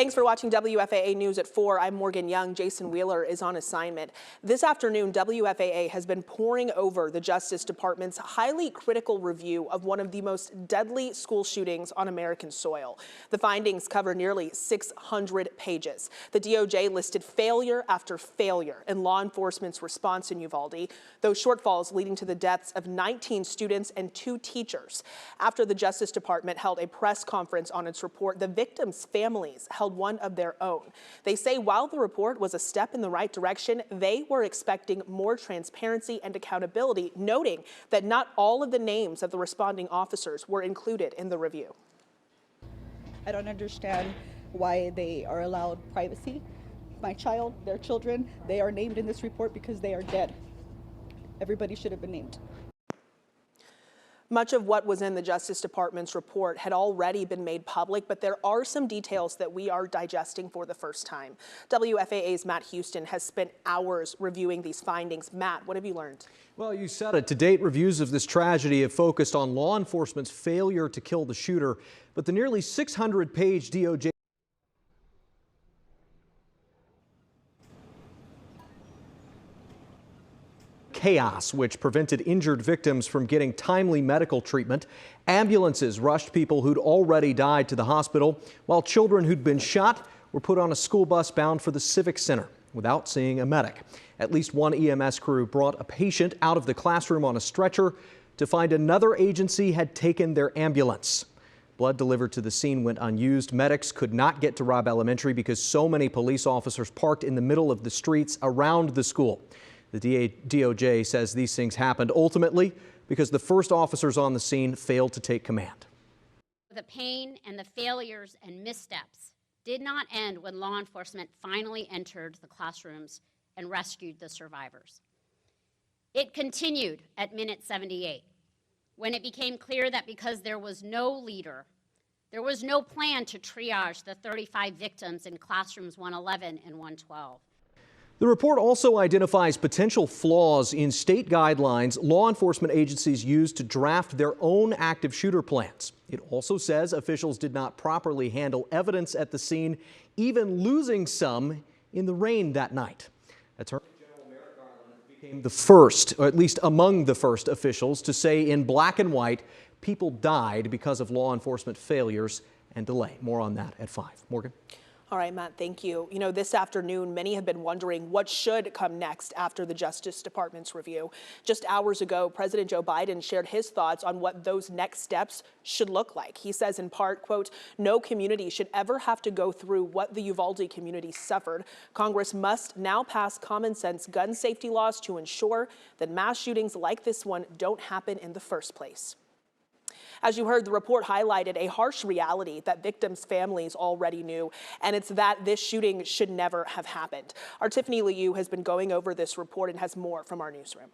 Thanks for watching WFAA News at 4. I'm Morgan Young. Jason Wheeler is on assignment. This afternoon, WFAA has been poring over the Justice Department's highly critical review of one of the most deadly school shootings on American soil. The findings cover nearly 600 pages. The DOJ listed failure after failure in law enforcement's response in Uvalde, those shortfalls leading to the deaths of 19 students and 2 teachers. After the Justice Department held a press conference on its report, the victims' families held one of their own. They say while the report was a step in the right direction, they were expecting more transparency and accountability, noting that not all of the names of the responding officers were included in the review. I don't understand why they are allowed privacy. My child, their children, they are named in this report because they are dead. Everybody should have been named. Much of what was in the Justice Department's report had already been made public, but there are some details that we are digesting for the first time. WFAA's Matt Houston has spent hours reviewing these findings. Matt, what have you learned? Well, you said it. To date, reviews of this tragedy have focused on law enforcement's failure to kill the shooter, but the nearly 600-page DOJ chaos, which prevented injured victims from getting timely medical treatment. Ambulances rushed people who'd already died to the hospital, while children who'd been shot were put on a school bus bound for the Civic Center without seeing a medic. At least one EMS crew brought a patient out of the classroom on a stretcher to find another agency had taken their ambulance. Blood delivered to the scene went unused. Medics could not get to Robb Elementary because so many police officers parked in the middle of the streets around the school. The DOJ says these things happened ultimately because the first officers on the scene failed to take command. The pain and the failures and missteps did not end when law enforcement finally entered the classrooms and rescued the survivors. It continued at minute 78, when it became clear that because there was no leader, there was no plan to triage the 35 victims in classrooms 111 and 112. The report also identifies potential flaws in state guidelines law enforcement agencies use to draft their own active shooter plans. It also says officials did not properly handle evidence at the scene, even losing some in the rain that night. Attorney General Merrick Garland became the first, or at least among the first officials, to say in black and white, people died because of law enforcement failures and delay. More on that at 5. Morgan? All right, Matt, thank you. You know, this afternoon, many have been wondering what should come next after the Justice Department's review. Just hours ago, President Joe Biden shared his thoughts on what those next steps should look like. He says in part, quote, "No community should ever have to go through what the Uvalde community suffered. Congress must now pass common sense gun safety laws to ensure that mass shootings like this one don't happen in the first place." As you heard, the report highlighted a harsh reality that victims' families already knew, and it's that this shooting should never have happened. Our Tiffany Liu has been going over this report and has more from our newsroom.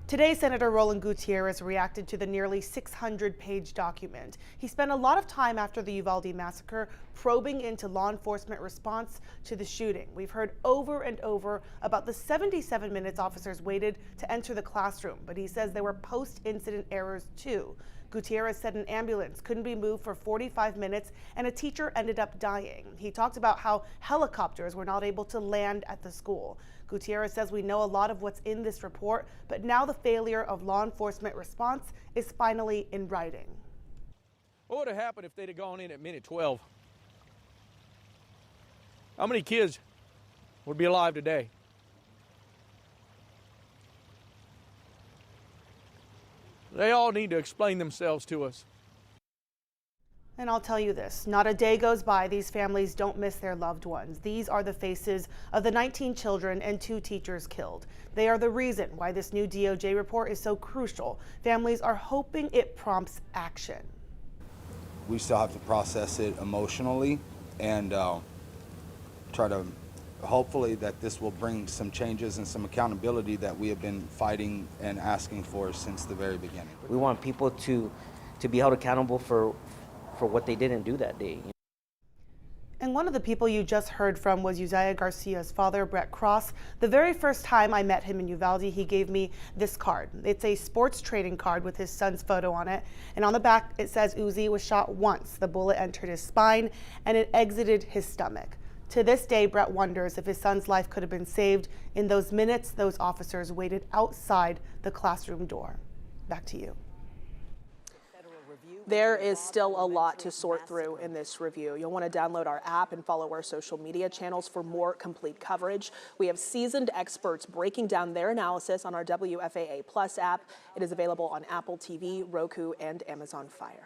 Today, Senator Roland Gutierrez reacted to the nearly 600-page document. He spent a lot of time after the Uvalde massacre probing into law enforcement response to the shooting. We've heard over and over about the 77 minutes officers waited to enter the classroom, but he says there were post-incident errors too. Gutierrez said an ambulance couldn't be moved for 45 minutes and a teacher ended up dying. He talked about how helicopters were not able to land at the school. Gutierrez says we know a lot of what's in this report, but now the failure of law enforcement response is finally in writing. What would have happened if they'd have gone in at minute 12? How many kids would be alive today? They all need to explain themselves to us. And I'll tell you this, not a day goes by these families don't miss their loved ones. These are the faces of the 19 children and 2 teachers killed. They are the reason why this new DOJ report is so crucial. Families are hoping it prompts action. We still have to process it emotionally and try to hopefully that this will bring some changes and some accountability that we have been fighting and asking for since the very beginning. We want people to be held accountable for what they didn't do that day. And one of the people you just heard from was Uzziah Garcia's father, Brett Cross. The very first time I met him in Uvalde, he gave me this card. It's a sports trading card with his son's photo on it. And on the back, it says Uzi was shot once. The bullet entered his spine and it exited his stomach. To this day, Brett wonders if his son's life could have been saved in those minutes those officers waited outside the classroom door. Back to you. There is still a lot to sort through in this review. You'll want to download our app and follow our social media channels for more complete coverage. We have seasoned experts breaking down their analysis on our WFAA Plus app. It is available on Apple TV, Roku, and Amazon Fire.